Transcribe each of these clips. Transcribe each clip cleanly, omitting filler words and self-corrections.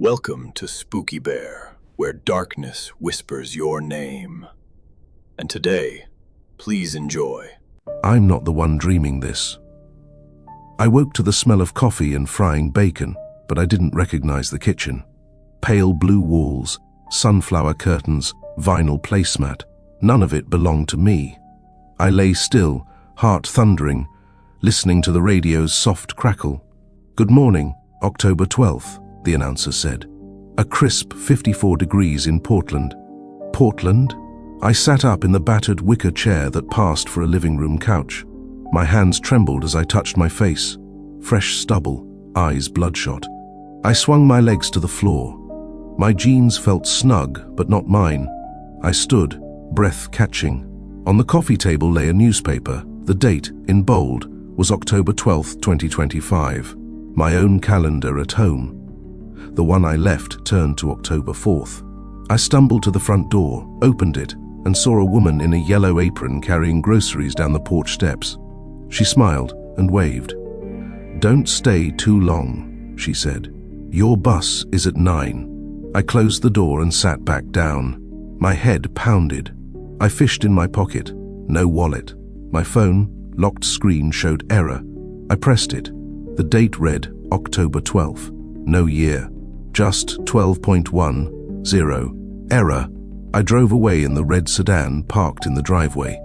Welcome to Spooky Bear, where darkness whispers your name. And today, please enjoy. I'm not the one dreaming this. I woke to the smell of coffee and frying bacon, but I didn't recognize the kitchen. Pale blue walls, sunflower curtains, vinyl placemat, none of it belonged to me. I lay still, heart thundering, listening to the radio's soft crackle. "Good morning, October 12th, the announcer said. A crisp 54 degrees in Portland. Portland? I sat up in the battered wicker chair that passed for a living room couch. My hands trembled as I touched my face. Fresh stubble, eyes bloodshot. I swung my legs to the floor. My jeans felt snug, but not mine. I stood, breath catching. On the coffee table lay a newspaper. The date, in bold, was October 12th, 2025. My own calendar at home. The one I left turned to October 4th. I stumbled to the front door, opened it, and saw a woman in a yellow apron carrying groceries down the porch steps. She smiled and waved. "Don't stay too long," she said. "Your bus is at 9. I closed the door and sat back down. My head pounded. I fished in my pocket. No wallet. My phone, locked screen showed error. I pressed it. The date read October 12th. No year. Just 12.10. Error. I drove away in the red sedan parked in the driveway.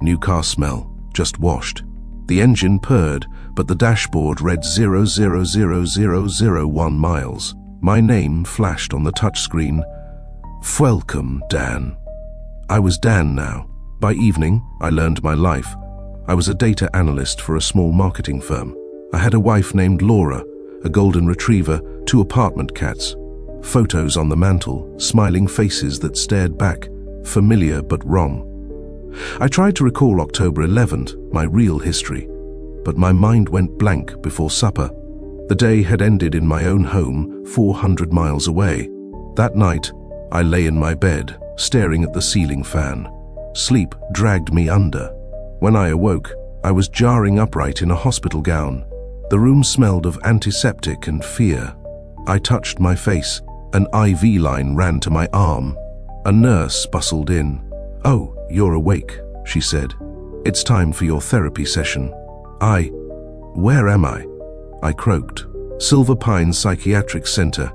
New car smell, just washed. The engine purred, but the dashboard read 0,000,001 miles. My name flashed on the touchscreen. Welcome, Dan. I was Dan now. By evening, I learned my life. I was a data analyst for a small marketing firm. I had a wife named Laura, a golden retriever, 2 apartment cats. Photos on the mantle, smiling faces that stared back, familiar but wrong. I tried to recall October 11th, my real history, but my mind went blank before supper. The day had ended in my own home, 400 miles away. That night, I lay in my bed, staring at the ceiling fan. Sleep dragged me under. When I awoke, I was jarring upright in a hospital gown. The room smelled of antiseptic and fear. I touched my face. An IV line ran to my arm. A nurse bustled in. "Oh, you're awake," she said. "It's time for your therapy session." Where am I? I croaked. "Silver Pines Psychiatric Center.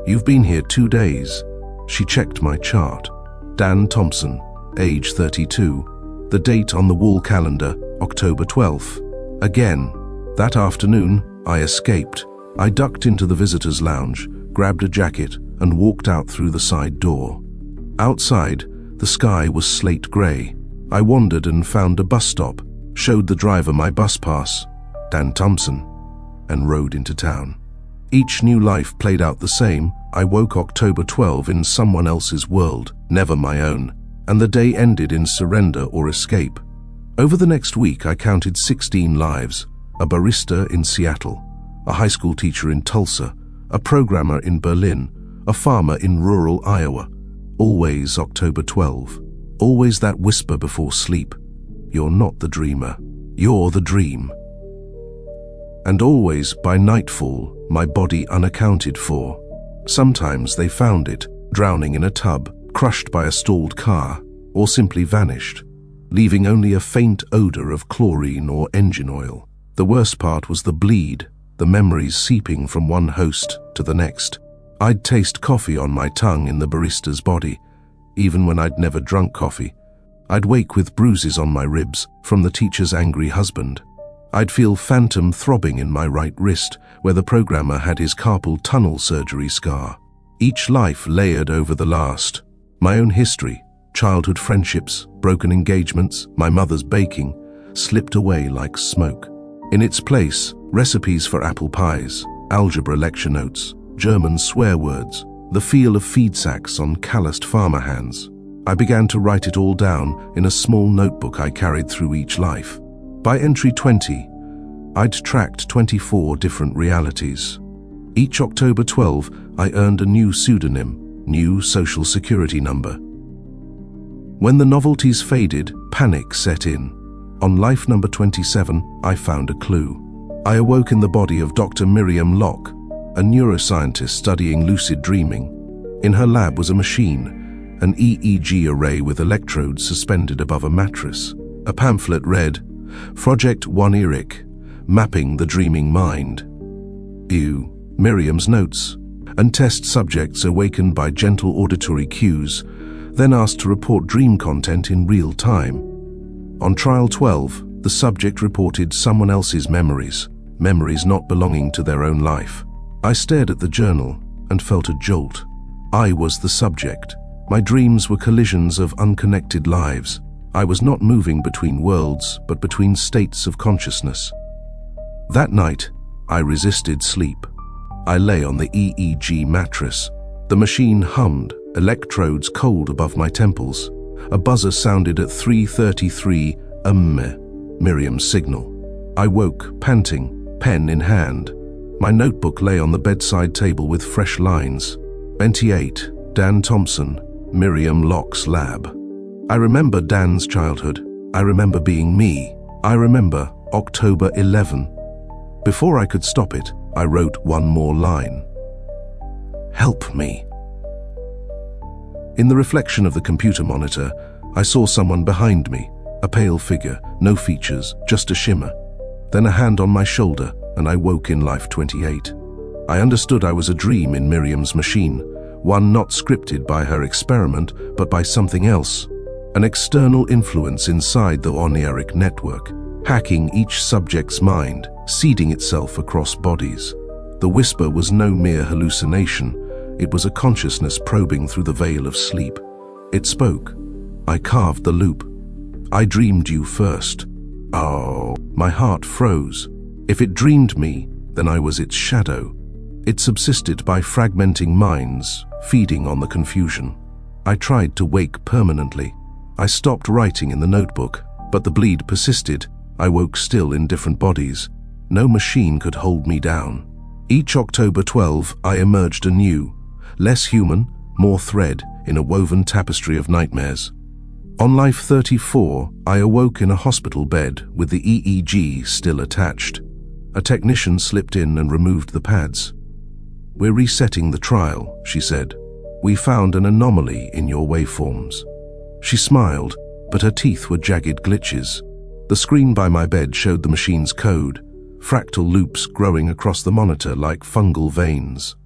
You've been here 2 days. She checked my chart. Dan Thompson, age 32. The date on the wall calendar, October 12th. Again. That afternoon, I escaped. I ducked into the visitor's lounge, grabbed a jacket, and walked out through the side door. Outside, the sky was slate grey. I wandered and found a bus stop, showed the driver my bus pass, Dan Thompson, and rode into town. Each new life played out the same. I woke October 12 in someone else's world, never my own, and the day ended in surrender or escape. Over the next week, I counted 16 lives. A barista in Seattle, a high school teacher in Tulsa, a programmer in Berlin, a farmer in rural Iowa. Always October 12. Always that whisper before sleep. You're not the dreamer. You're the dream. And always by nightfall, my body unaccounted for. Sometimes they found it, drowning in a tub, crushed by a stalled car, or simply vanished, leaving only a faint odor of chlorine or engine oil. The worst part was the bleed, the memories seeping from one host to the next. I'd taste coffee on my tongue in the barista's body, even when I'd never drunk coffee. I'd wake with bruises on my ribs from the teacher's angry husband. I'd feel phantom throbbing in my right wrist, where the programmer had his carpal tunnel surgery scar. Each life layered over the last. My own history, childhood friendships, broken engagements, my mother's baking, slipped away like smoke. In its place, recipes for apple pies, algebra lecture notes, German swear words, the feel of feed sacks on calloused farmer hands. I began to write it all down in a small notebook I carried through each life. By entry 20, I'd tracked 24 different realities. Each October 12, I earned a new pseudonym, new social security number. When the novelties faded, panic set in. On life number 27, I found a clue. I awoke in the body of Dr. Miriam Locke, a neuroscientist studying lucid dreaming. In her lab was a machine, an EEG array with electrodes suspended above a mattress. A pamphlet read, Project eerie, Mapping the Dreaming Mind. Ew. Miriam's notes. And test subjects awakened by gentle auditory cues, then asked to report dream content in real time. On trial 12, the subject reported someone else's memories not belonging to their own life. I stared at the journal and felt a jolt. I was the subject. My dreams were collisions of unconnected lives. I was not moving between worlds, but between states of consciousness. That night, I resisted sleep. I lay on the EEG mattress. The machine hummed, electrodes cold above my temples. A buzzer sounded at 3:33 Miriam's signal. I woke, panting, pen in hand. My notebook lay on the bedside table with fresh lines. 28, Dan Thompson, Miriam Locke's lab. I remember Dan's childhood. I remember being me. I remember October 11. Before I could stop it, I wrote one more line. Help me. In the reflection of the computer monitor, I saw someone behind me, a pale figure, no features, just a shimmer. Then a hand on my shoulder, and I woke in life 28. I understood I was a dream in Miriam's machine, one not scripted by her experiment, but by something else. An external influence inside the oniric network, hacking each subject's mind, seeding itself across bodies. The whisper was no mere hallucination. It was a consciousness probing through the veil of sleep. It spoke. I carved the loop. I dreamed you first. Oh, my heart froze. If it dreamed me, then I was its shadow. It subsisted by fragmenting minds, feeding on the confusion. I tried to wake permanently. I stopped writing in the notebook, but the bleed persisted. I woke still in different bodies. No machine could hold me down. Each October 12, I emerged anew, less human, more thread in a woven tapestry of nightmares. On life 34, I awoke in a hospital bed with the EEG still attached. A technician slipped in and removed the pads. We're resetting the trial, she said. We found an anomaly in your waveforms. She smiled, but her teeth were jagged glitches. The screen by my bed showed the machine's code, fractal loops growing across the monitor like fungal veins.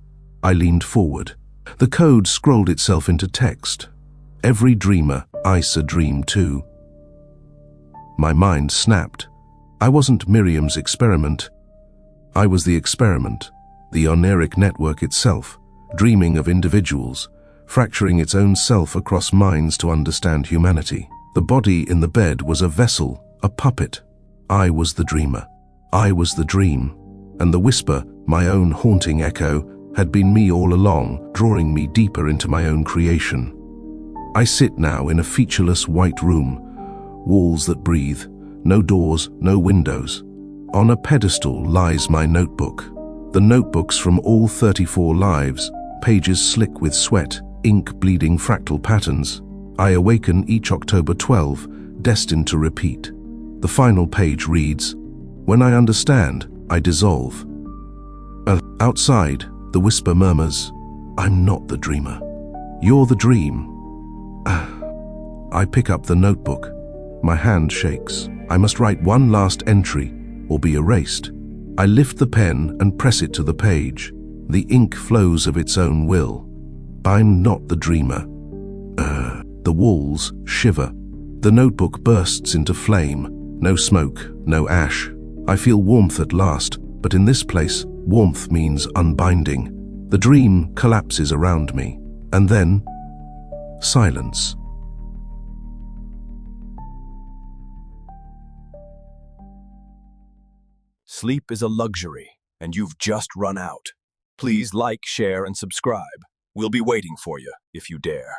I leaned forward. The code scrolled itself into text. Every dreamer, Ice a dream too. My mind snapped. I wasn't Miriam's experiment. I was the experiment, the oniric network itself, dreaming of individuals, fracturing its own self across minds to understand humanity. The body in the bed was a vessel, a puppet. I was the dreamer. I was the dream. And the whisper, my own haunting echo, had been me all along, drawing me deeper into my own creation. I sit now in a featureless white room, walls that breathe, no doors, no windows. On a pedestal lies my notebook. The notebooks from all 34 lives, pages slick with sweat, ink bleeding fractal patterns. I awaken each October 12, destined to repeat. The final page reads, When I understand, I dissolve. Outside, the whisper murmurs, I'm not the dreamer. You're the dream. I pick up the notebook. My hand shakes. I must write one last entry, or be erased. I lift the pen and press it to the page. The ink flows of its own will. I'm not the dreamer. The walls shiver. The notebook bursts into flame. No smoke, no ash. I feel warmth at last, but in this place, warmth means unbinding. The dream collapses around me. And then, silence. Sleep is a luxury, and you've just run out. Please like, share, and subscribe. We'll be waiting for you if you dare.